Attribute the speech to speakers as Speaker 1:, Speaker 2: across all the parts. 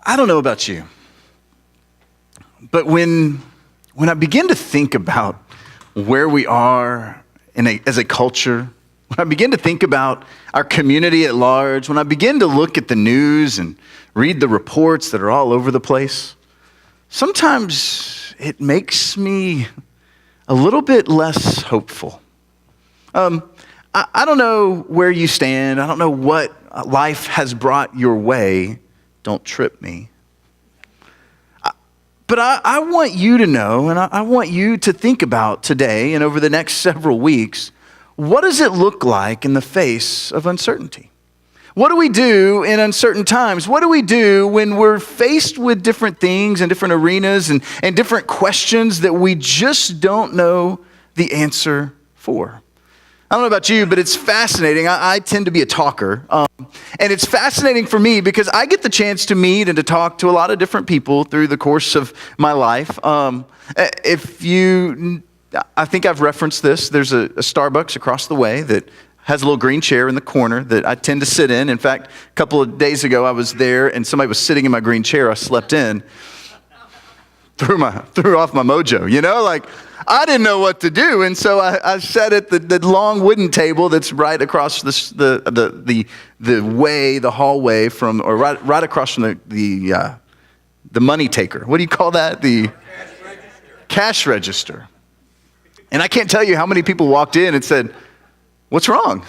Speaker 1: I don't know about you, but when I begin to think about where we are as a culture, when I begin to think about our community at large, when I begin to look at the news and read the reports that are all over the place, sometimes it makes me a little bit less hopeful. I don't know where you stand. I don't know what life has brought your way. Don't trip me. But I want you to know, and I want you to think about today and over the next several weeks, what does it look like in the face of uncertainty? What do we do in uncertain times? What do we do when we're faced with different things and different arenas and different questions that we just don't know the answer for? I don't know about you, but it's fascinating. I tend to be a talker, and it's fascinating for me because I get the chance to meet and to talk to a lot of different people through the course of my life. I think I've referenced this. There's a Starbucks across the way that has a little green chair in the corner that I tend to sit in. In fact, a couple of days ago, I was there, and somebody was sitting in my green chair. I slept in. Threw off my mojo, like I didn't know what to do. And so I sat at the long wooden table that's right across the hallway from, or right across from the money taker. What do you call that? The cash register. And I can't tell you how many people walked in and said, "What's wrong?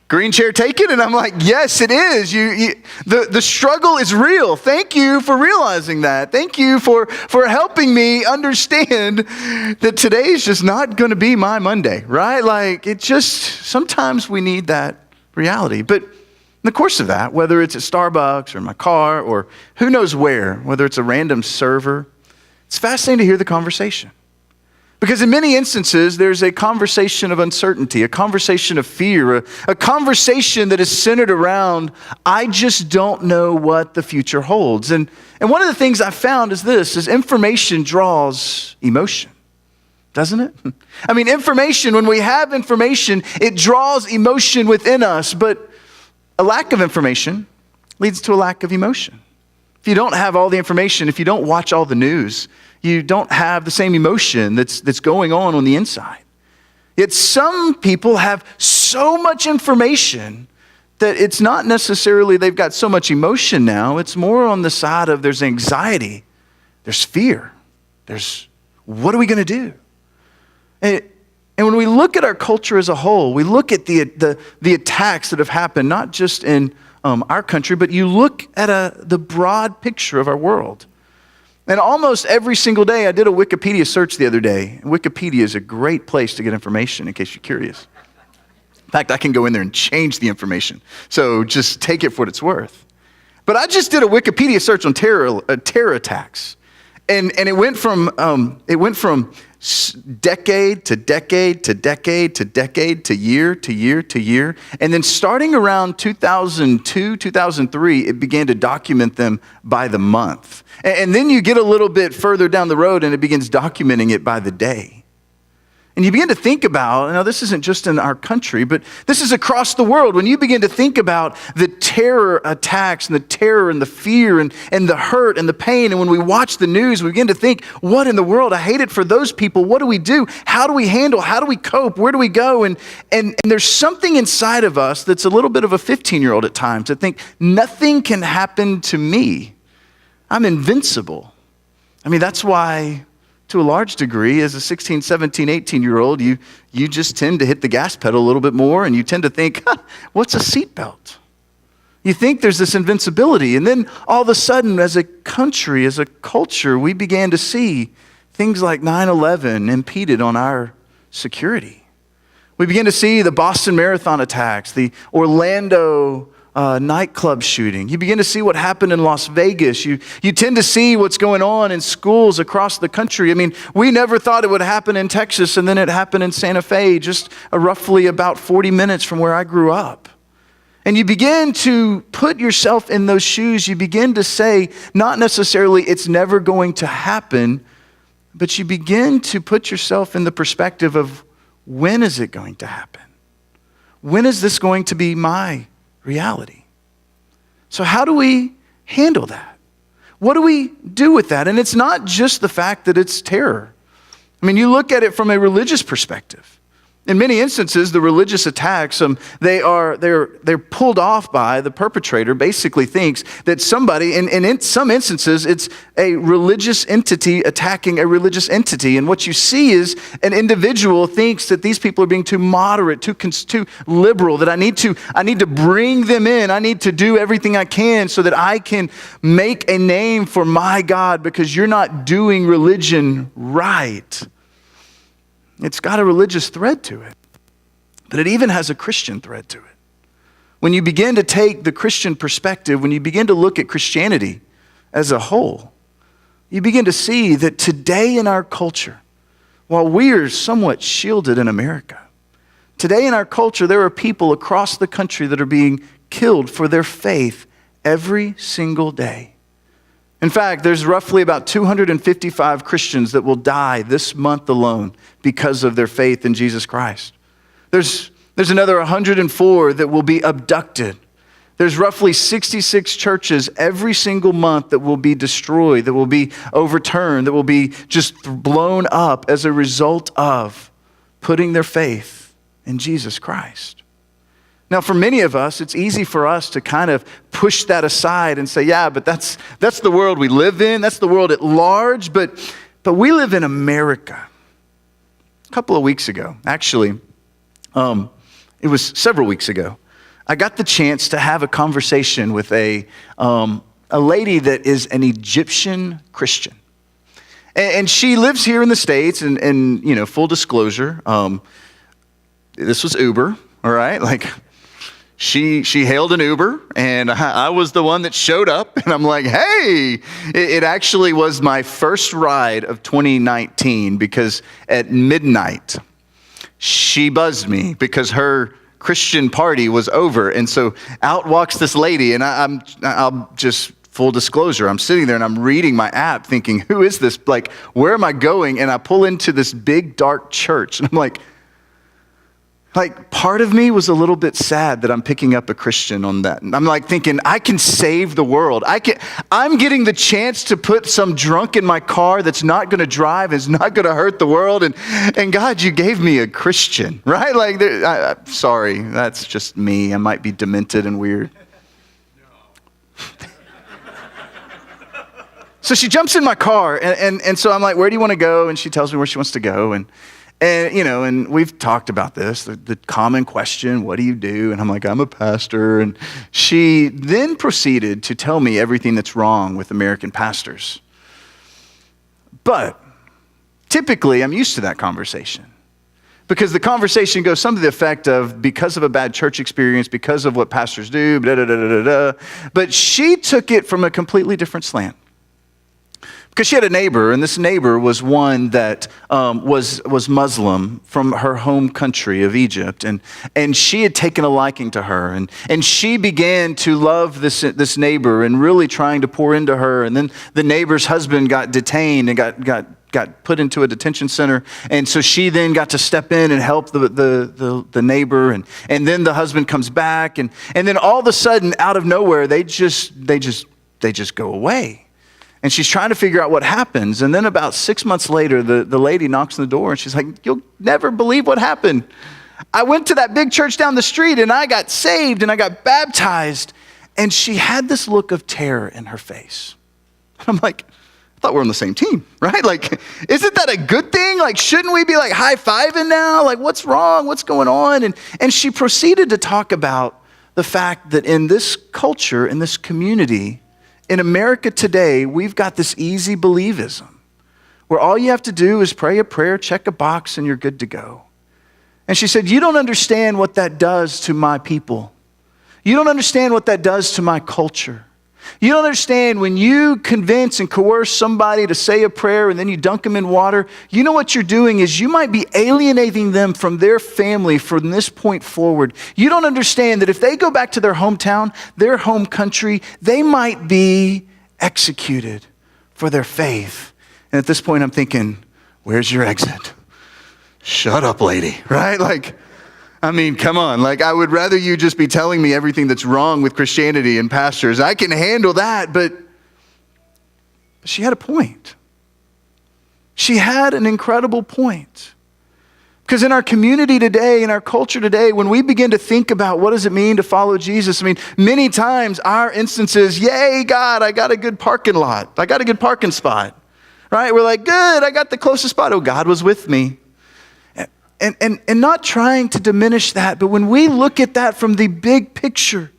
Speaker 1: Green chair taken?" And I'm like, yes, it is. The struggle is real. Thank you for realizing that. Thank you for helping me understand that today is just not going to be my Monday, right? Like sometimes we need that reality. But in the course of that, whether it's at Starbucks or in my car or who knows whether it's a random server, it's fascinating to hear the conversation. Because in many instances, there's a conversation of uncertainty, a conversation of fear, a conversation that is centered around, I just don't know what the future holds. And one of the things I found is information draws emotion, doesn't it? I mean, when we have information, it draws emotion within us, but a lack of information leads to a lack of emotion. If you don't have all the information, if you don't watch all the news, you don't have the same emotion that's going on the inside. Yet some people have so much information that it's not necessarily they've got so much emotion now. It's more on the side of there's anxiety, there's fear, there's what are we going to do? And when we look at our culture as a whole, we look at the attacks that have happened, not just in our country, but you look at the broad picture of our world. And almost every single day, I did a Wikipedia search the other day. Wikipedia is a great place to get information, in case you're curious. In fact, I can go in there and change the information. So just take it for what it's worth. But I just did a Wikipedia search on terror attacks. And it went from decade to decade to decade to decade to year to year to year. And then starting around 2002, 2003, it began to document them by the month. And then you get a little bit further down the road and it begins documenting it by the day. And you begin to think about, now this isn't just in our country, but this is across the world. When you begin to think about the terror attacks and the terror and the fear and the hurt and the pain, and when we watch the news, we begin to think, what in the world? I hate it for those people. What do we do? How do we handle? How do we cope? Where do we go? And there's something inside of us that's a little bit of a 15-year-old at times to think, nothing can happen to me. I'm invincible. I mean, that's why, to a large degree, as a 16, 17, 18-year-old, you just tend to hit the gas pedal a little bit more, and you tend to think, what's a seatbelt? You think there's this invincibility, and then all of a sudden, as a country, as a culture, we began to see things like 9/11 impeded on our security. We began to see the Boston Marathon attacks, the Orlando nightclub shooting. You begin to see what happened in Las Vegas. You tend to see what's going on in schools across the country. I mean, we never thought it would happen in Texas, and then it happened in Santa Fe, just roughly about 40 minutes from where I grew up. And you begin to put yourself in those shoes. You begin to say, not necessarily it's never going to happen, but you begin to put yourself in the perspective of, when is it going to happen? When is this going to be my reality? So how do we handle that? what do we do with that? And it's not just the fact that it's terror. I mean, you look at it from a religious perspective. In many instances, the religious attacks, they're pulled off by the perpetrator. Basically thinks that somebody, and in some instances, it's a religious entity attacking a religious entity. And what you see is an individual thinks that these people are being too moderate, too liberal, that I need to bring them in. I need to do everything I can so that I can make a name for my God because you're not doing religion right. It's got a religious thread to it, but it even has a Christian thread to it. When you begin to take the Christian perspective, when you begin to look at Christianity as a whole, you begin to see that today in our culture, while we are somewhat shielded in America, today in our culture there are people across the country that are being killed for their faith every single day. In fact, there's roughly about 255 Christians that will die this month alone because of their faith in Jesus Christ. There's another 104 that will be abducted. There's roughly 66 churches every single month that will be destroyed, that will be overturned, that will be just blown up as a result of putting their faith in Jesus Christ. Now, for many of us, it's easy for us to kind of push that aside and say, yeah, but that's the world we live in. That's the world at large. But we live in America. A couple of weeks ago, actually, it was several weeks ago, I got the chance to have a conversation with a lady that is an Egyptian Christian. And she lives here in the States, and you know, full disclosure, this was Uber, all right? Like, She hailed an Uber, and I was the one that showed up, and I'm like, hey, it actually was my first ride of 2019 because at midnight, she buzzed me because her Christian party was over. And so out walks this lady, and I'll just full disclosure, I'm sitting there and I'm reading my app thinking, who is this? Like, where am I going? And I pull into this big dark church, and I'm like, part of me was a little bit sad that I'm picking up a Christian on that. And I'm like thinking, I can save the world. I'm getting the chance to put some drunk in my car that's not going to drive, is not going to hurt the world. And God, you gave me a Christian, right? Like, sorry, that's just me. I might be demented and weird. So she jumps in my car, and so I'm like, where do you want to go? And she tells me where she wants to go. And you know, and we've talked about this, the common question, what do you do? And I'm like, I'm a pastor. And she then proceeded to tell me everything that's wrong with American pastors. But typically, I'm used to that conversation. Because the conversation goes something to the effect of, because of a bad church experience, because of what pastors do, da da da da da. But she took it from a completely different slant. Because she had a neighbor, and this neighbor was one that was Muslim from her home country of Egypt, and she had taken a liking to her, and she began to love this neighbor and really trying to pour into her. And then the neighbor's husband got detained and got put into a detention center, and so she then got to step in and help the neighbor, and then the husband comes back, and then all of a sudden, out of nowhere, they just go away. And she's trying to figure out what happens. And then about 6 months later, the lady knocks on the door, and she's like, you'll never believe what happened. I went to that big church down the street, and I got saved, and I got baptized. And she had this look of terror in her face. I'm like, I thought we're on the same team, right? Like, isn't that a good thing? Like, shouldn't we be like high-fiving now? Like, what's wrong? What's going on? And she proceeded to talk about the fact that in this culture, in this community, in America today, we've got this easy believism where all you have to do is pray a prayer, check a box, and you're good to go. And she said, you don't understand what that does to my people. You don't understand what that does to my culture. You don't understand when you convince and coerce somebody to say a prayer and then you dunk them in water, you know what you're doing is you might be alienating them from their family from this point forward. You don't understand that if they go back to their hometown, their home country, they might be executed for their faith. And at this point I'm thinking, where's your exit? Shut up, lady, right? Like, I mean, come on. Like, I would rather you just be telling me everything that's wrong with Christianity and pastors. I can handle that, but She had a point. She had an incredible point. Because in our community today, in our culture today, when we begin to think about what does it mean to follow Jesus, many times our instance is, yay, God, I got a good parking lot. I got a good parking spot, right? We're like, good, I got the closest spot. Oh, God was with me. And not trying to diminish that, but when we look at that from the big picture,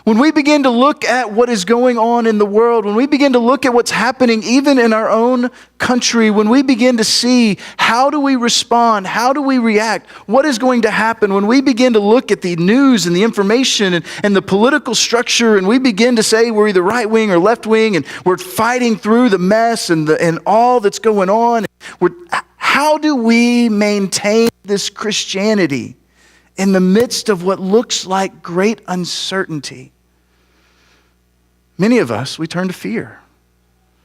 Speaker 1: when we begin to look at what is going on in the world, when we begin to look at what's happening even in our own country, when we begin to see how do we respond, how do we react, what is going to happen, when we begin to look at the news and the information and the political structure, and we begin to say we're either right wing or left wing, and we're fighting through the mess and all that's going on, how do we maintain this Christianity in the midst of what looks like great uncertainty? Many of us, we turn to fear.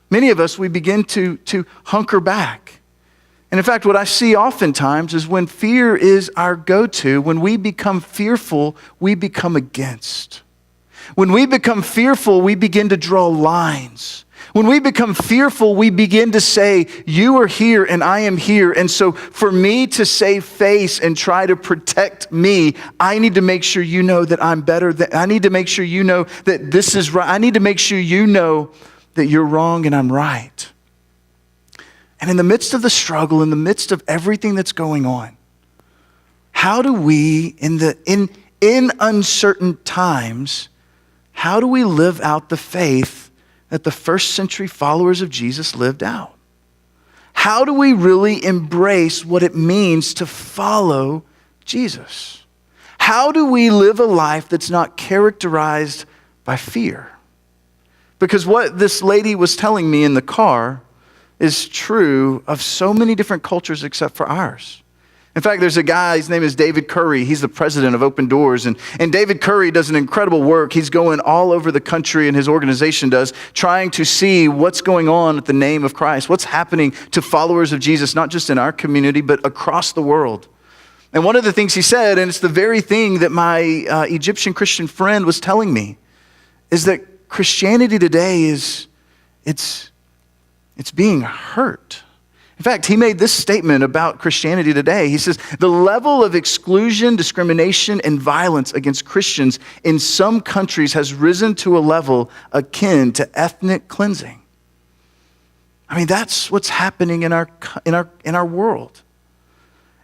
Speaker 1: Many of us, we begin to hunker back. And in fact, what I see oftentimes is when fear is our go-to, when we become fearful, we become against. When we become fearful, we begin to draw lines. When we become fearful, we begin to say, you are here and I am here. And so for me to save face and try to protect me, I need to make sure you know that I'm better. I need to make sure you know that this is right. I need to make sure you know that you're wrong and I'm right. And in the midst of the struggle, in the midst of everything that's going on, how do we, in uncertain times, how do we live out the faith that the first century followers of Jesus lived out? How do we really embrace what it means to follow Jesus? How do we live a life that's not characterized by fear? Because what this lady was telling me in the car is true of so many different cultures except for ours. In fact, there's a guy, his name is David Curry. He's the president of Open Doors. And David Curry does an incredible work. He's going all over the country, and his organization does, trying to see what's going on with the name of Christ, what's happening to followers of Jesus, not just in our community, but across the world. And one of the things he said, and it's the very thing that my Egyptian Christian friend was telling me, is that Christianity today it's being hurt. In fact, he made this statement about Christianity today. He says, the level of exclusion, discrimination, and violence against Christians in some countries has risen to a level akin to ethnic cleansing. That's what's happening in our world.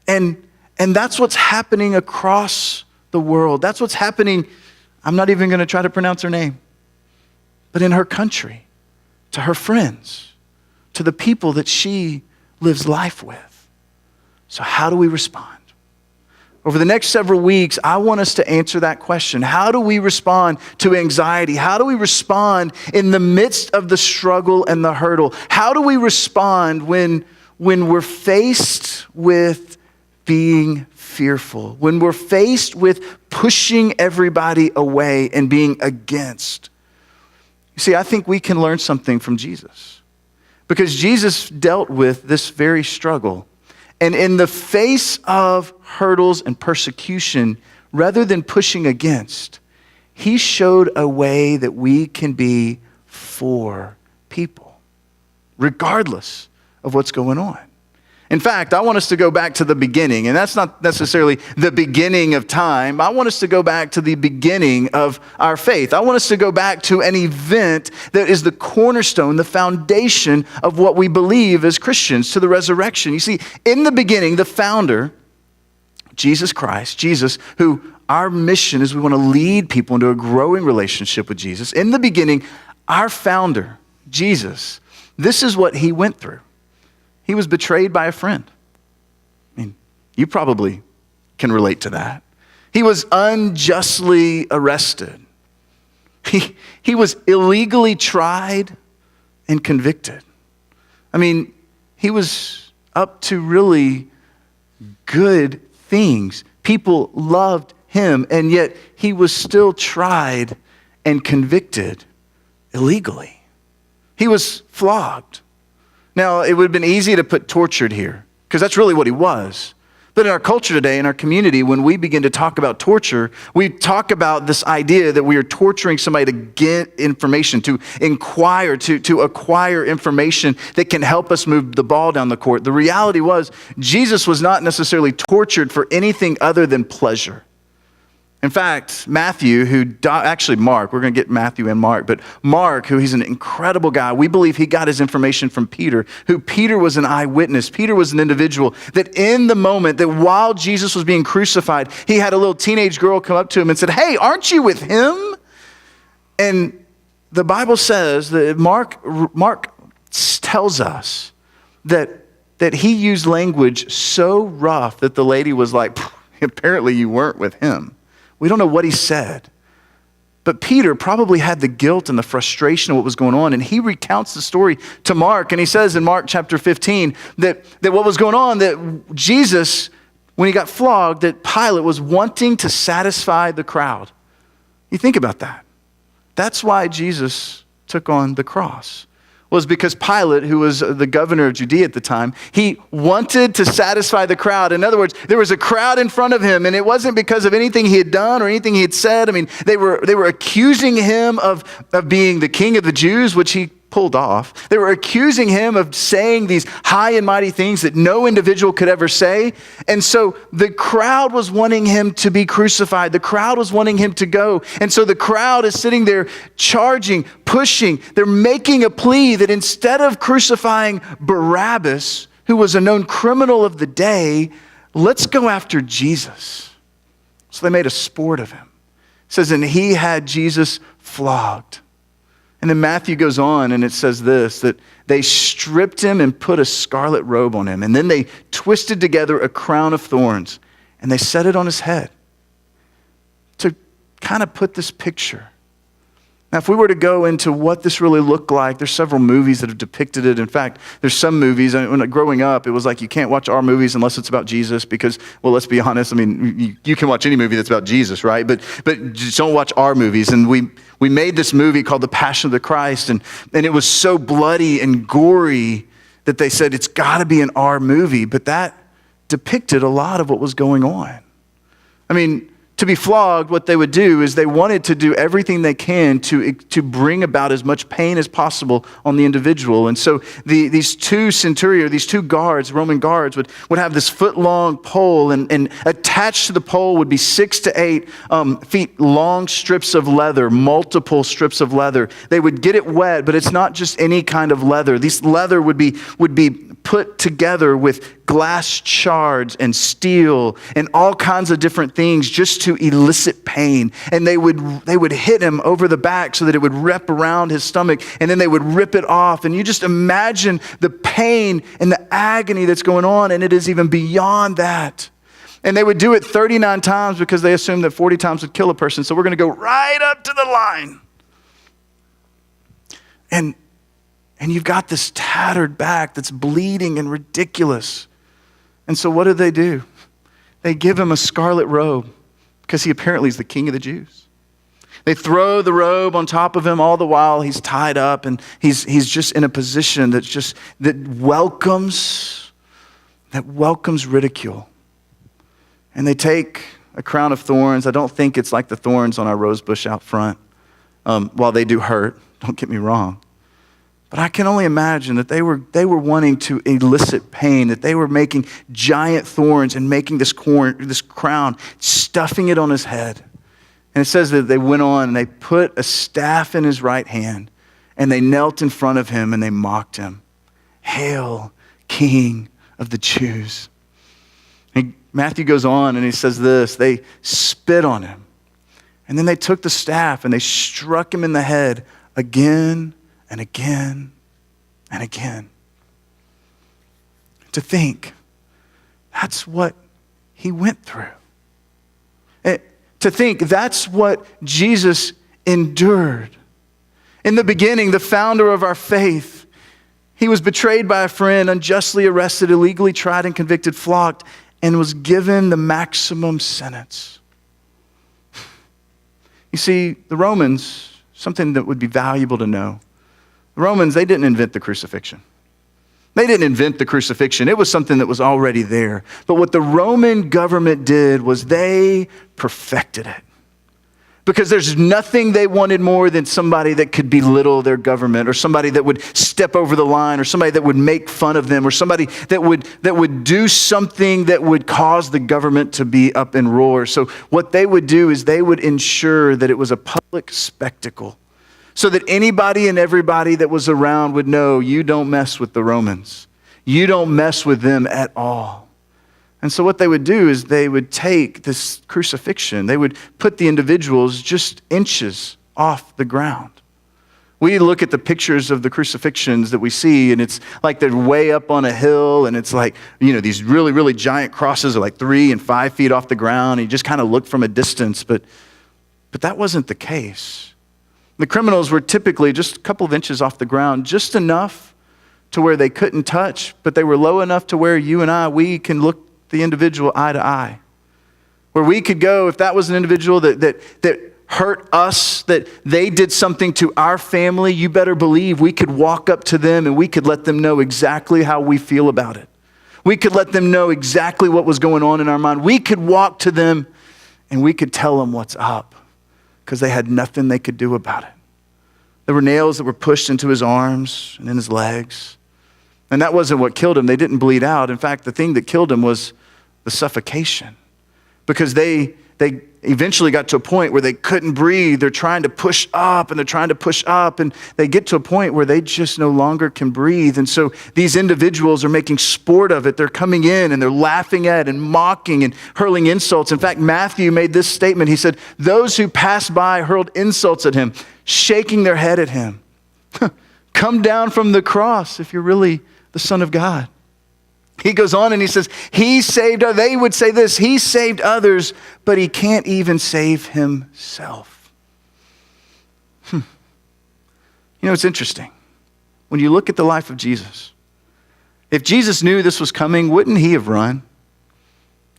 Speaker 1: And that's what's happening across the world. That's what's happening, I'm not even going to try to pronounce her name, but in her country, to her friends, to the people that she lives life with. So how do we respond? Over the next several weeks, I want us to answer that question. How do we respond to anxiety? How do we respond in the midst of the struggle and the hurdle? How do we respond when we're faced with being fearful? When we're faced with pushing everybody away and being against? You see, I think we can learn something from Jesus. Because Jesus dealt with this very struggle. And in the face of hurdles and persecution, rather than pushing against, he showed a way that we can be for people, regardless of what's going on. In fact, I want us to go back to the beginning, and that's not necessarily the beginning of time. I want us to go back to the beginning of our faith. I want us to go back to an event that is the cornerstone, the foundation of what we believe as Christians, to the resurrection. You see, in the beginning, the founder, Jesus Christ, Jesus, who our mission is we want to lead people into a growing relationship with Jesus. In the beginning, our founder, Jesus, this is what he went through. He was betrayed by a friend. You probably can relate to that. He was unjustly arrested. He was illegally tried and convicted. He was up to really good things. People loved him, and yet he was still tried and convicted illegally. He was flogged. Now, it would have been easy to put tortured here, because that's really what he was. But in our culture today, in our community, when we begin to talk about torture, we talk about this idea that we are torturing somebody to get information, to inquire, to acquire information that can help us move the ball down the court. The reality was, Jesus was not necessarily tortured for anything other than pleasure. In fact, Matthew, actually Mark, we're going to get Matthew and Mark, but Mark, who he's an incredible guy, we believe he got his information from Peter, who Peter was an eyewitness. Peter was an individual that in the moment that while Jesus was being crucified, he had a little teenage girl come up to him and said, "Hey, aren't you with him?" And the Bible says that Mark tells us that he used language so rough that the lady was like, "Apparently you weren't with him." We don't know what he said. But Peter probably had the guilt and the frustration of what was going on. And he recounts the story to Mark. And he says in Mark chapter 15 that what was going on, that Jesus, when he got flogged, that Pilate was wanting to satisfy the crowd. You think about that. That's why Jesus took on the cross. Was because Pilate, who was the governor of Judea at the time, he wanted to satisfy the crowd. In other words, there was a crowd in front of him, and it wasn't because of anything he had done or anything he had said. I mean, they were accusing him of being the king of the Jews, which he pulled off. They were accusing him of saying these high and mighty things that no individual could ever say. And so the crowd was wanting him to be crucified. The crowd was wanting him to go. And so the crowd is sitting there charging, pushing. They're making a plea that instead of crucifying Barabbas, who was a known criminal of the day, let's go after Jesus. So they made a sport of him. It says, and he had Jesus flogged. And then Matthew goes on and it says this, that they stripped him and put a scarlet robe on him. And then they twisted together a crown of thorns and they set it on his head to kind of put this picture. Now, if we were to go into what this really looked like, there's several movies that have depicted it. In fact, there's some movies, when growing up, it was like you can't watch our movies unless it's about Jesus because, well, let's be honest, I mean, you can watch any movie that's about Jesus, right? But just don't watch our movies. And we made this movie called The Passion of the Christ, and it was so bloody and gory that they said it's got to be an R movie. But that depicted a lot of what was going on. I mean, to be flogged, what they would do is they wanted to do everything they can to bring about as much pain as possible on the individual. And so these two centurions, these two guards, Roman guards, would have this foot-long pole, and attached to the pole would be 6 to 8 feet long strips of leather, multiple strips of leather. They would get it wet, but it's not just any kind of leather. This leather would be put together with glass shards and steel and all kinds of different things just to elicit pain. And they would hit him over the back so that it would wrap around his stomach, and then they would rip it off. And you just imagine the pain and the agony that's going on, and it is even beyond that. And they would do it 39 times because they assumed that 40 times would kill a person. So we're going to go right up to the line. And you've got this tattered back that's bleeding and ridiculous. And so what do? They give him a scarlet robe because he apparently is the king of the Jews. They throw the robe on top of him all the while he's tied up, and he's just in a position that welcomes ridicule. And they take a crown of thorns. I don't think it's like the thorns on our rose bush out front. While they do hurt, don't get me wrong. But I can only imagine that they were wanting to elicit pain, that they were making giant thorns and making this crown, stuffing it on his head. And it says that they went on and they put a staff in his right hand and they knelt in front of him and they mocked him. Hail, King of the Jews. And Matthew goes on and he says this, they spit on him. And then they took the staff and they struck him in the head again and again and again. To think, that's what he went through. To think, that's what Jesus endured. In the beginning, the founder of our faith, he was betrayed by a friend, unjustly arrested, illegally tried and convicted, flogged, and was given the maximum sentence. You see, the Romans, something that would be valuable to know, the Romans, they didn't invent the crucifixion. They didn't invent the crucifixion. It was something that was already there. But what the Roman government did was they perfected it. Because there's nothing they wanted more than somebody that could belittle their government, or somebody that would step over the line, or somebody that would make fun of them, or somebody that would do something that would cause the government to be up in roar. So what they would do is they would ensure that it was a public spectacle, so that anybody and everybody that was around would know, you don't mess with the Romans. You don't mess with them at all. And so what they would do is they would take this crucifixion, they would put the individuals just inches off the ground. We look at the pictures of the crucifixions that we see, and it's like they're way up on a hill, and it's like, these really, really giant crosses are like 3 and 5 feet off the ground. And you just kind of look from a distance, but that wasn't the case. The criminals were typically just a couple of inches off the ground, just enough to where they couldn't touch, but they were low enough to where you and I, we can look the individual eye to eye. Where we could go, if that was an individual that hurt us, that they did something to our family, you better believe we could walk up to them and we could let them know exactly how we feel about it. We could let them know exactly what was going on in our mind. We could walk to them and we could tell them what's up, because they had nothing they could do about it. There were nails that were pushed into his arms and in his legs. And that wasn't what killed him. They didn't bleed out. In fact, the thing that killed him was the suffocation. Because they eventually got to a point where they couldn't breathe. They're trying to push up, and they're trying to push up, and they get to a point where they just no longer can breathe. And so these individuals are making sport of it. They're coming in and they're laughing at and mocking and hurling insults. In fact, Matthew made this statement. He said, those who passed by hurled insults at him, shaking their head at him. Come down from the cross if you're really the Son of God. He goes on and he says, they would say this, he saved others, but he can't even save himself. It's interesting. When you look at the life of Jesus, if Jesus knew this was coming, wouldn't he have run?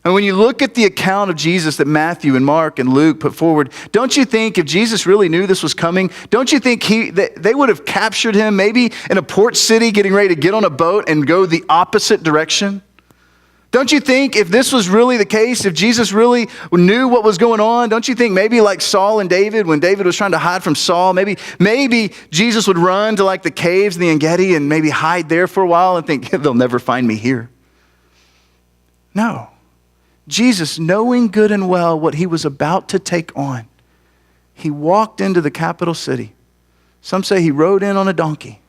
Speaker 1: And when you look at the account of Jesus that Matthew and Mark and Luke put forward, don't you think if Jesus really knew this was coming, don't you think they would have captured him maybe in a port city getting ready to get on a boat and go the opposite direction? Don't you think if this was really the case, if Jesus really knew what was going on, don't you think maybe like Saul and David, when David was trying to hide from Saul, maybe Jesus would run to like the caves in the En-Gedi and maybe hide there for a while and think, they'll never find me here? No. Jesus, knowing good and well what he was about to take on, he walked into the capital city. Some say he rode in on a donkey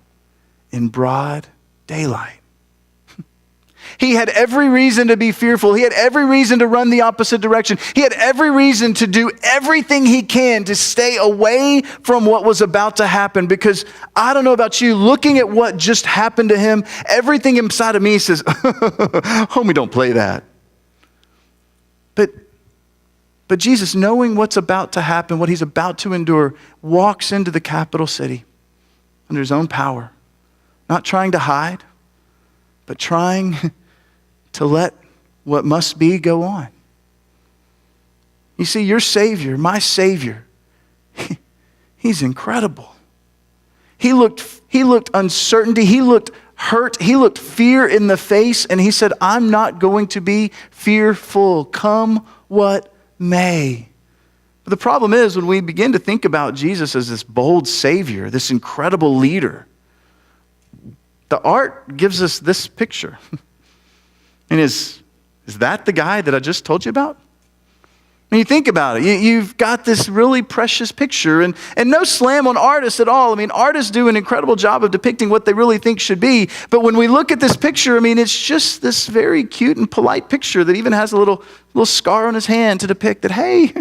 Speaker 1: in broad daylight. He had every reason to be fearful. He had every reason to run the opposite direction. He had every reason to do everything he can to stay away from what was about to happen, because I don't know about you, looking at what just happened to him, everything inside of me says, homie, don't play that. But Jesus, knowing what's about to happen, what he's about to endure, walks into the capital city under his own power, not trying to hide, but trying to let what must be go on. You see, your Savior, my Savior, he's incredible. He looked uncertainty, he looked hurt, he looked fear in the face, and he said, I'm not going to be fearful, come what may. But the problem is, when we begin to think about Jesus as this bold Savior, this incredible leader, the art gives us this picture. And is that the guy that I just told you about? When you think about it, you've got this really precious picture, and no slam on artists at all. I mean, artists do an incredible job of depicting what they really think should be. But when we look at this picture, I mean, it's just this very cute and polite picture that even has a little scar on his hand to depict that, hey.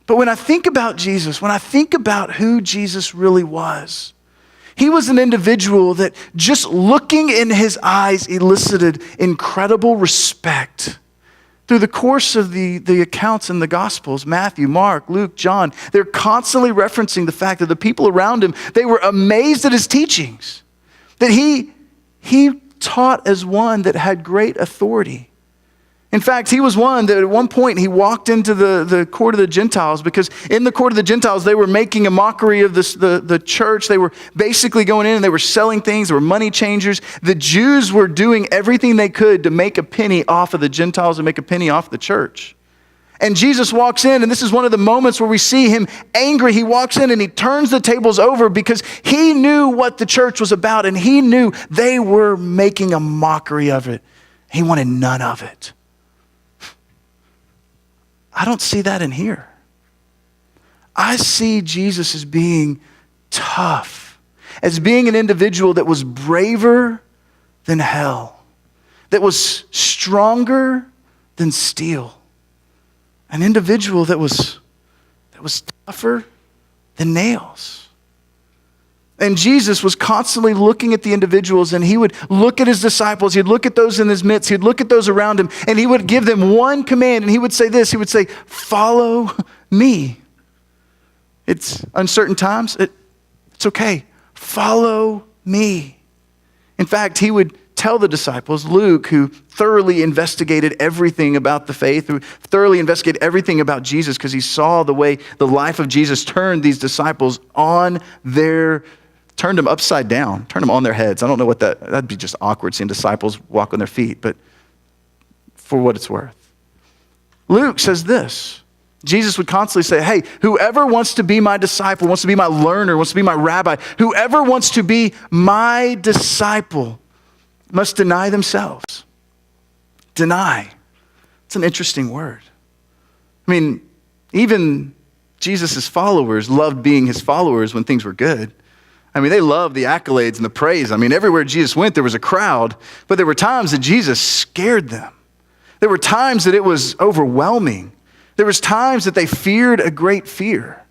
Speaker 1: But when I think about Jesus, when I think about who Jesus really was, he was an individual that just looking in his eyes elicited incredible respect. Through the course of the accounts in the Gospels, Matthew, Mark, Luke, John, they're constantly referencing the fact that the people around him, they were amazed at his teachings. That he taught as one that had great authority. In fact, he was one that at one point he walked into the court of the Gentiles, because in the court of the Gentiles, they were making a mockery of the church. They were basically going in and they were selling things. They were money changers. The Jews were doing everything they could to make a penny off of the Gentiles and make a penny off the church. And Jesus walks in, and this is one of the moments where we see him angry. He walks in and he turns the tables over because he knew what the church was about, and he knew they were making a mockery of it. He wanted none of it. I don't see that in here. I see Jesus as being tough, as being an individual that was braver than hell, that was stronger than steel, an individual that was tougher than nails. And Jesus was constantly looking at the individuals, and he would look at his disciples, he'd look at those in his midst, he'd look at those around him, and he would give them one command, and he would say this, he would say, follow me. It's uncertain times, it's okay, follow me. In fact, he would tell the disciples, Luke, who thoroughly investigated everything about the faith, who thoroughly investigated everything about Jesus, because he saw the way the life of Jesus turned these disciples turned them upside down, turned them on their heads. I don't know what that'd be just awkward seeing disciples walk on their feet, but for what it's worth. Luke says this, Jesus would constantly say, hey, whoever wants to be my disciple, wants to be my learner, wants to be my rabbi, whoever wants to be my disciple must deny themselves. Deny. It's an interesting word. I mean, even Jesus' followers loved being his followers when things were good. I mean, they loved the accolades and the praise. I mean, everywhere Jesus went, there was a crowd, but there were times that Jesus scared them. There were times that it was overwhelming. There was times that they feared a great fear.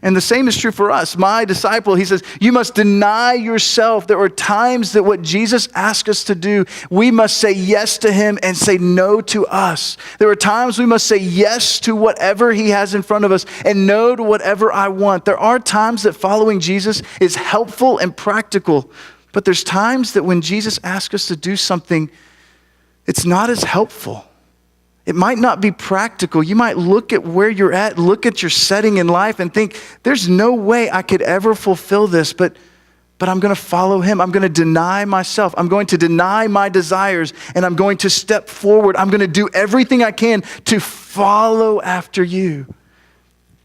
Speaker 1: And the same is true for us. My disciple, he says, you must deny yourself. There are times that what Jesus asks us to do, we must say yes to him and say no to us. There are times we must say yes to whatever he has in front of us and no to whatever I want. There are times that following Jesus is helpful and practical, but there's times that when Jesus asks us to do something, it's not as helpful. It might not be practical. You might look at where you're at, look at your setting in life and think, there's no way I could ever fulfill this, but I'm going to follow him. I'm going to deny myself. I'm going to deny my desires, and I'm going to step forward. I'm going to do everything I can to follow after you.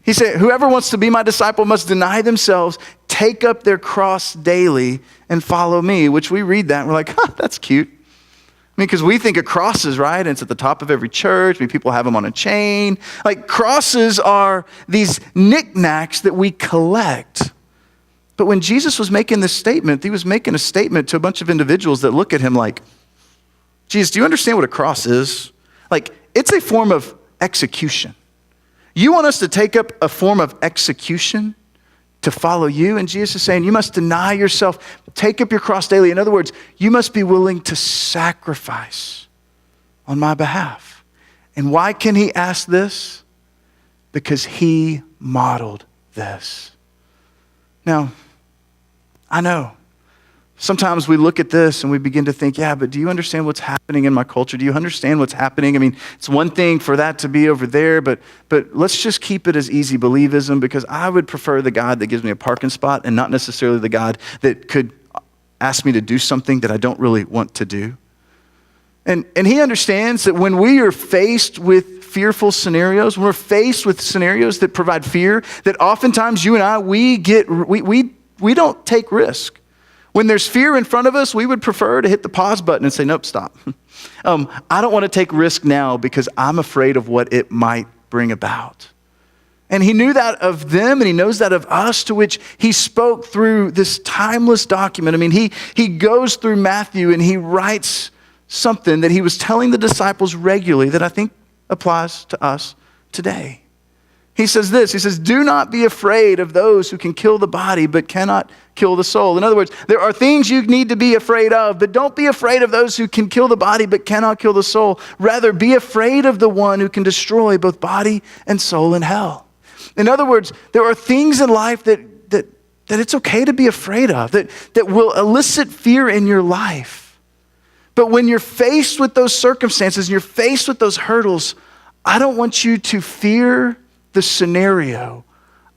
Speaker 1: He said, whoever wants to be my disciple must deny themselves, take up their cross daily, and follow me, which we read that and we're like, that's cute. I mean, because we think of crosses, right? And it's at the top of every church. I mean, people have them on a chain. Like, crosses are these knickknacks that we collect. But when Jesus was making this statement, he was making a statement to a bunch of individuals that look at him like, Jesus, do you understand what a cross is? Like, it's a form of execution. You want us to take up a form of execution to follow you? And Jesus is saying, you must deny yourself, take up your cross daily. In other words, you must be willing to sacrifice on my behalf. And why can he ask this? Because he modeled this. Now, I know sometimes we look at this and we begin to think, yeah, but do you understand what's happening in my culture? Do you understand what's happening? I mean, it's one thing for that to be over there, but let's just keep it as easy believism, because I would prefer the God that gives me a parking spot and not necessarily the God that could ask me to do something that I don't really want to do. And he understands that when we are faced with fearful scenarios, when we're faced with scenarios that provide fear, that oftentimes you and I, we don't take risk. When there's fear in front of us, we would prefer to hit the pause button and say, nope, stop. I don't want to take risk now because I'm afraid of what it might bring about. And he knew that of them, and he knows that of us, to which he spoke through this timeless document. I mean, he goes through Matthew and he writes something that he was telling the disciples regularly that I think applies to us today. He says this, he says, do not be afraid of those who can kill the body but cannot kill the soul. In other words, there are things you need to be afraid of, but don't be afraid of those who can kill the body but cannot kill the soul. Rather, be afraid of the one who can destroy both body and soul in hell. In other words, there are things in life that it's okay to be afraid of, that will elicit fear in your life. But when you're faced with those circumstances and you're faced with those hurdles, I don't want you to fear the scenario.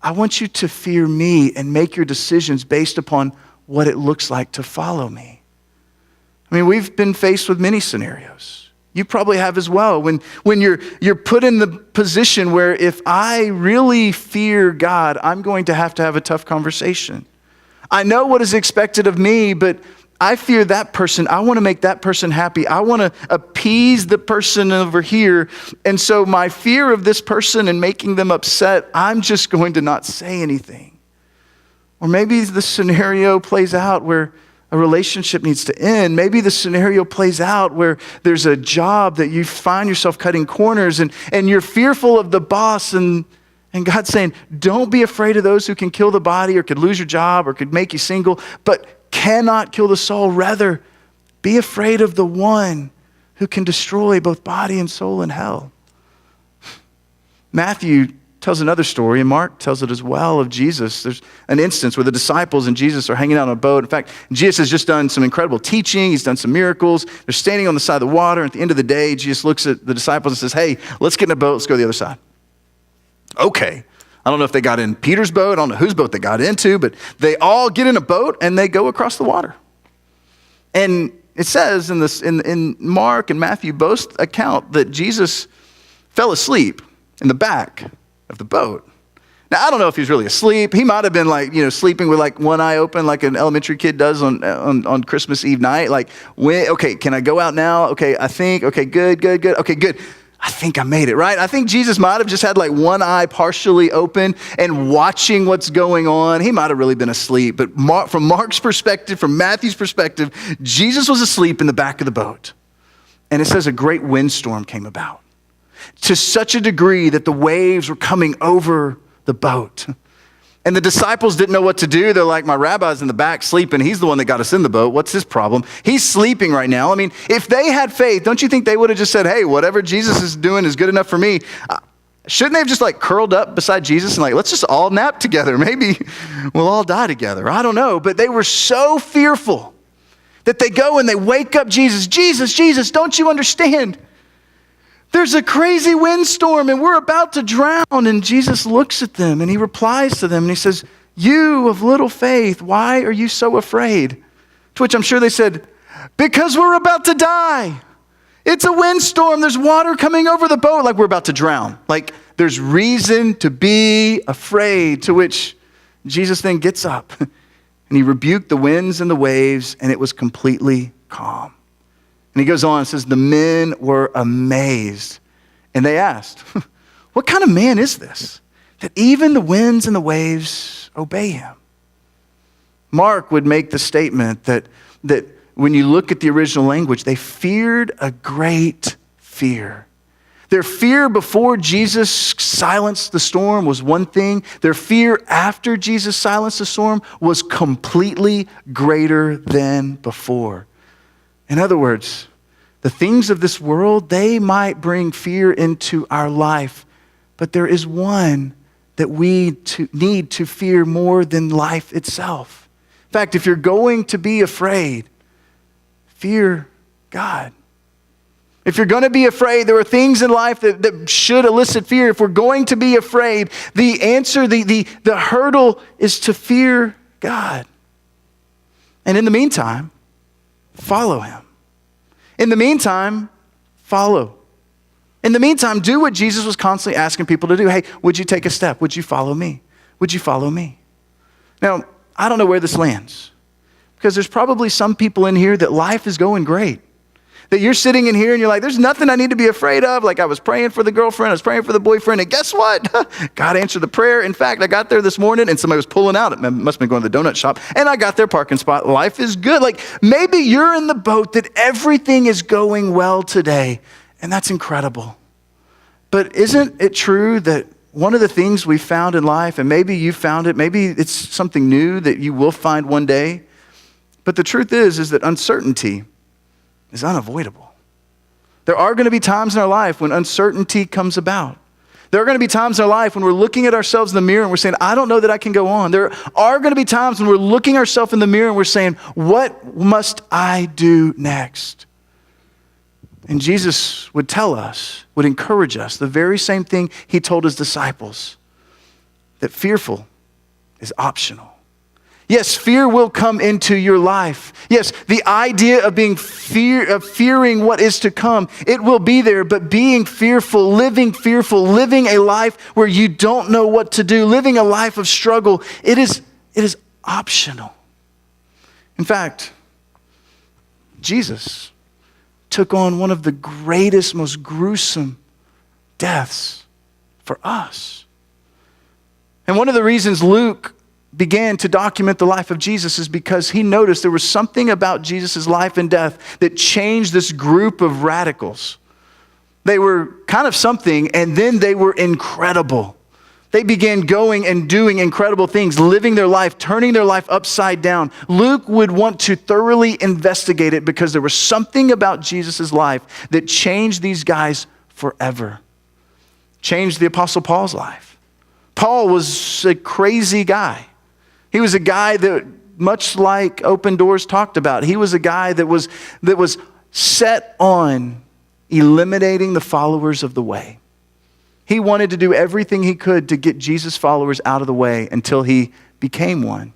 Speaker 1: I want you to fear me and make your decisions based upon what it looks like to follow me. I mean, we've been faced with many scenarios. You probably have as well. When you're put in the position where if I really fear God, I'm going to have a tough conversation. I know what is expected of me, but I fear that person. I want to make that person happy. I want to appease the person over here. And so my fear of this person and making them upset, I'm just going to not say anything. Or maybe the scenario plays out where a relationship needs to end. Maybe the scenario plays out where there's a job that you find yourself cutting corners and you're fearful of the boss and God's saying, don't be afraid of those who can kill the body or could lose your job or could make you single, but cannot kill the soul. Rather, be afraid of the one who can destroy both body and soul in hell. Matthew tells another story, and Mark tells it as well, of Jesus. There's an instance where the disciples and Jesus are hanging out on a boat. In fact, Jesus has just done some incredible teaching. He's done some miracles. They're standing on the side of the water. At the end of the day, Jesus looks at the disciples and says, hey, let's get in a boat. Let's go to the other side. Okay. I don't know if they got in Peter's boat. I don't know whose boat they got into, but they all get in a boat and they go across the water. And it says in Mark and Matthew both account that Jesus fell asleep in the back of the boat. Now, I don't know if he was really asleep. He might have been sleeping with one eye open like an elementary kid does on Christmas Eve night. Okay, can I go out now? Okay, I think, okay, good. Okay, good. I think I made it, right? I think Jesus might have just had one eye partially open and watching what's going on. He might have really been asleep. But from Mark's perspective, from Matthew's perspective, Jesus was asleep in the back of the boat. And it says a great windstorm came about to such a degree that the waves were coming over the boat. And the disciples didn't know what to do. They're like, my rabbi's in the back sleeping. He's the one that got us in the boat. What's his problem? He's sleeping right now. I mean, if they had faith, don't you think they would have just said, hey, whatever Jesus is doing is good enough for me? Shouldn't they have just curled up beside Jesus and let's just all nap together. Maybe we'll all die together. I don't know. But they were so fearful that they go and they wake up Jesus. Jesus, don't you understand? There's a crazy windstorm and we're about to drown. And Jesus looks at them and he replies to them and he says, you of little faith, why are you so afraid? To which I'm sure they said, because we're about to die. It's a windstorm. There's water coming over the boat like we're about to drown. There's reason to be afraid. To which Jesus then gets up and he rebuked the winds and the waves and it was completely calm. And he goes on and says, the men were amazed. And they asked, what kind of man is this, that even the winds and the waves obey him? Mark would make the statement that when you look at the original language, they feared a great fear. Their fear before Jesus silenced the storm was one thing. Their fear after Jesus silenced the storm was completely greater than before. In other words, the things of this world, they might bring fear into our life, but there is one that we need to fear more than life itself. In fact, if you're going to be afraid, fear God. If you're going to be afraid, there are things in life that should elicit fear. If we're going to be afraid, the answer, the hurdle is to fear God. And in the meantime, follow him. In the meantime, follow. In the meantime, do what Jesus was constantly asking people to do. Hey, would you take a step? Would you follow me? Would you follow me? Now, I don't know where this lands because there's probably some people in here that life is going great. That you're sitting in here and you're like, there's nothing I need to be afraid of. I was praying for the girlfriend, I was praying for the boyfriend, and guess what? God answered the prayer. In fact, I got there this morning and somebody was pulling out. It must have been going to the donut shop. And I got their parking spot. Life is good. Maybe you're in the boat that everything is going well today, and that's incredible. But isn't it true that one of the things we found in life, and maybe you found it, maybe it's something new that you will find one day, but the truth is that uncertainty is unavoidable. There are going to be times in our life when uncertainty comes about. There are going to be times in our life when we're looking at ourselves in the mirror and we're saying, I don't know that I can go on. There are going to be times when we're looking ourselves in the mirror and we're saying, what must I do next? And Jesus would tell us, would encourage us, the very same thing he told his disciples, that fearful is optional. Yes, fear will come into your life. Yes, the idea of fearing what is to come, it will be there, but being fearful, living a life where you don't know what to do, living a life of struggle, it is optional. In fact, Jesus took on one of the greatest, most gruesome deaths for us. And one of the reasons Luke began to document the life of Jesus is because he noticed there was something about Jesus' life and death that changed this group of radicals. They were kind of something, and then they were incredible. They began going and doing incredible things, living their life, turning their life upside down. Luke would want to thoroughly investigate it because there was something about Jesus' life that changed these guys forever. Changed the Apostle Paul's life. Paul was a crazy guy. He was a guy that, much like Open Doors talked about, he was a guy that was set on eliminating the followers of the way. He wanted to do everything he could to get Jesus' followers out of the way until he became one.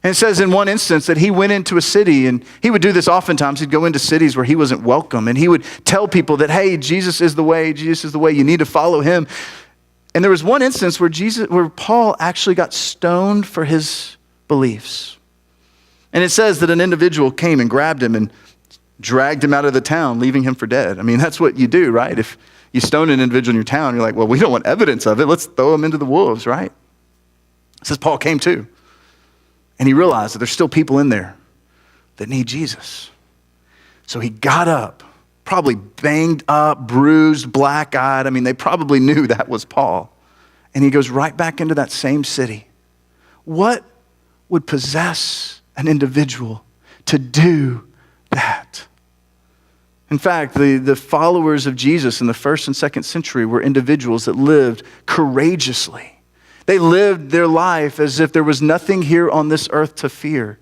Speaker 1: And it says in one instance that he went into a city, and he would do this oftentimes. He'd go into cities where he wasn't welcome, and he would tell people that, hey, Jesus is the way, you need to follow him. And there was one instance where Paul actually got stoned for his beliefs. And it says that an individual came and grabbed him and dragged him out of the town, leaving him for dead. I mean, that's what you do, right? If you stone an individual in your town, you're like, well, we don't want evidence of it. Let's throw him into the wolves, right? It says Paul came too. And he realized that there's still people in there that need Jesus. So he got up, probably banged up, bruised, black-eyed. I mean, they probably knew that was Paul. And he goes right back into that same city. What would possess an individual to do that? In fact, the followers of Jesus in the 1st and 2nd century were individuals that lived courageously. They lived their life as if there was nothing here on this earth to fear.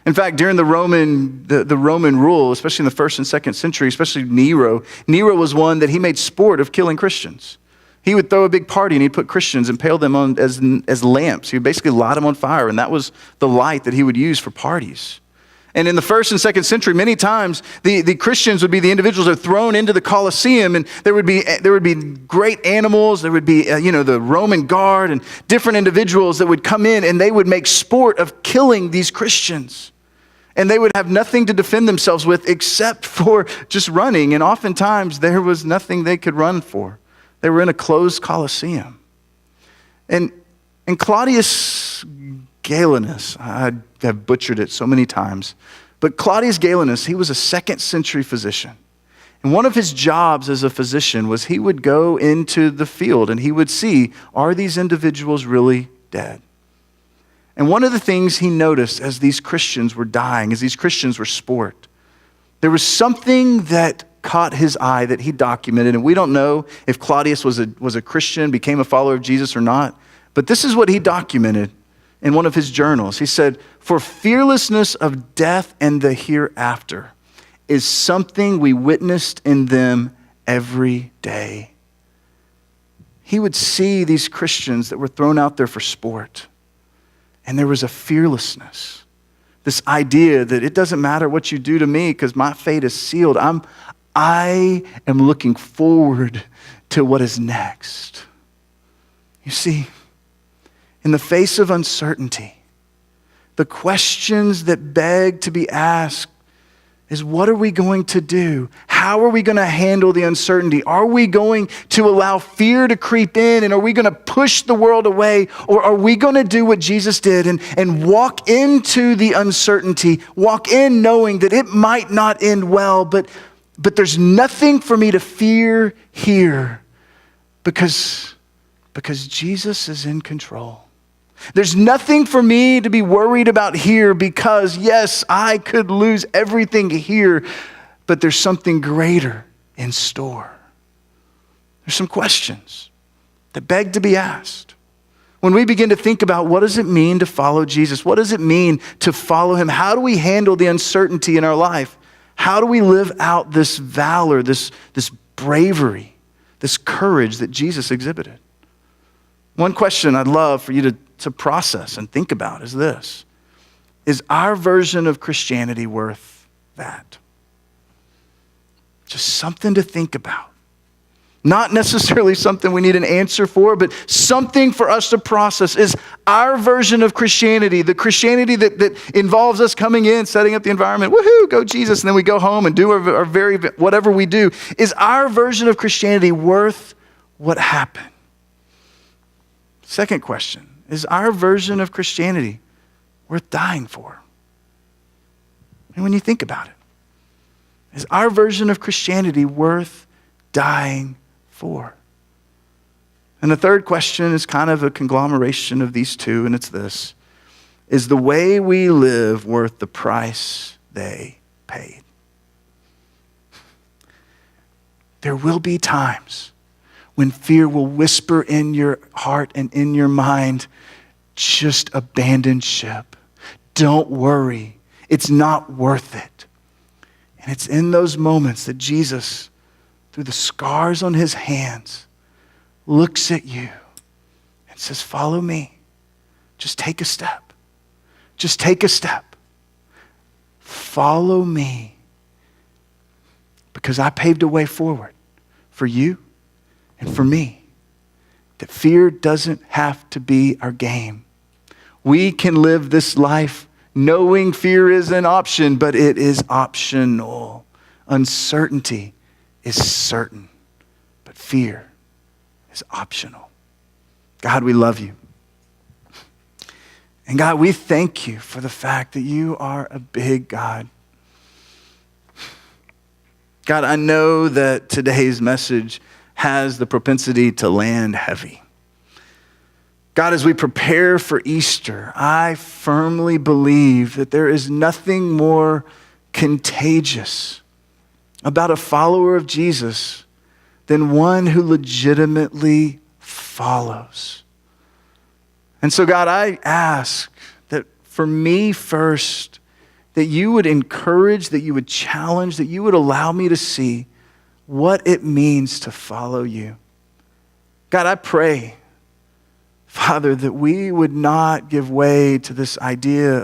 Speaker 1: In fact, during the Roman rule, especially in the 1st and 2nd century, especially Nero was one that he made sport of killing Christians. He would throw a big party and he'd put Christians and impale them on as lamps. He would basically light them on fire, and that was the light that he would use for parties. And in the 1st and 2nd century, many times the Christians would be the individuals that are thrown into the Colosseum, and there would be great animals. There would be the Roman guard and different individuals that would come in, and they would make sport of killing these Christians. And they would have nothing to defend themselves with except for just running. And oftentimes there was nothing they could run for. They were in a closed Colosseum. And Claudius Galenus, I have butchered it so many times, but Claudius Galenus, he was a 2nd century physician. And one of his jobs as a physician was he would go into the field and he would see, are these individuals really dead? And one of the things he noticed as these Christians were dying, as these Christians were sport, there was something that caught his eye that he documented. And we don't know if Claudius was a Christian, became a follower of Jesus or not. But this is what he documented in one of his journals. He said, for fearlessness of death and the hereafter is something we witnessed in them every day. He would see these Christians that were thrown out there for sport. And there was a fearlessness, this idea that it doesn't matter what you do to me because my fate is sealed. I am looking forward to what is next. You see, in the face of uncertainty, the questions that beg to be asked is, what are we going to do? How are we going to handle the uncertainty? Are we going to allow fear to creep in, and are we going to push the world away? Or are we going to do what Jesus did and walk into the uncertainty, walk in knowing that it might not end well, but there's nothing for me to fear here because Jesus is in control. There's nothing for me to be worried about here because, yes, I could lose everything here, but there's something greater in store. There's some questions that beg to be asked. When we begin to think about what does it mean to follow Jesus? What does it mean to follow him? How do we handle the uncertainty in our life? How do we live out this valor, this bravery, this courage that Jesus exhibited? One question I'd love for you to process and think about is this. Is our version of Christianity worth that? Just something to think about. Not necessarily something we need an answer for, but something for us to process. Is our version of Christianity, the Christianity that involves us coming in, setting up the environment, woohoo, go Jesus, and then we go home and do our very, whatever we do. Is our version of Christianity worth what happened? Second question, is our version of Christianity worth dying for? And when you think about it, is our version of Christianity worth dying for? And the third question is kind of a conglomeration of these two, and it's this. Is the way we live worth the price they paid? There will be times when fear will whisper in your heart and in your mind, just abandon ship. Don't worry. It's not worth it. And it's in those moments that Jesus, through the scars on his hands, looks at you and says, follow me. Just take a step. Just take a step. Follow me. Because I paved a way forward for you and for me. That fear doesn't have to be our game. We can live this life knowing fear is an option, but it is optional. Uncertainty is certain, but fear is optional. God, we love you. And God, we thank you for the fact that you are a big God. God, I know that today's message has the propensity to land heavy. God, as we prepare for Easter, I firmly believe that there is nothing more contagious about a follower of Jesus than one who legitimately follows. And so, God, I ask that for me first, that you would encourage, that you would challenge, that you would allow me to see what it means to follow you. God, I pray, Father, that we would not give way to this idea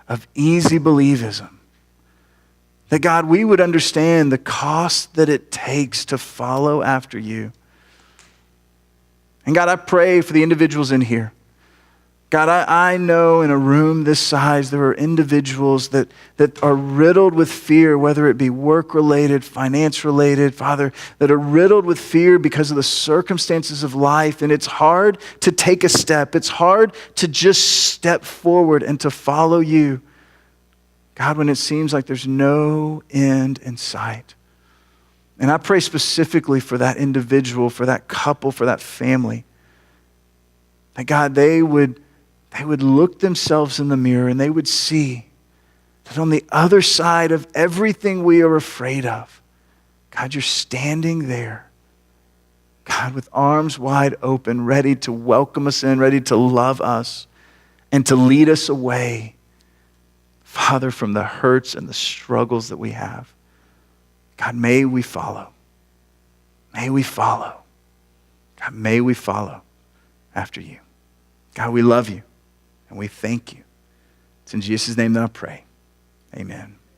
Speaker 1: of easy believism. That, God, we would understand the cost that it takes to follow after you. And God, I pray for the individuals in here. God, I know in a room this size, there are individuals that are riddled with fear, whether it be work-related, finance-related, Father, that are riddled with fear because of the circumstances of life. And it's hard to take a step. It's hard to just step forward and to follow you, God, when it seems like there's no end in sight. And I pray specifically for that individual, for that couple, for that family, that, God, they would look themselves in the mirror and they would see that on the other side of everything we are afraid of, God, you're standing there, God, with arms wide open, ready to welcome us in, ready to love us and to lead us away, Father, from the hurts and the struggles that we have. God, may we follow. May we follow. God, may we follow after you. God, we love you. And we thank you. It's in Jesus' name that I pray. Amen.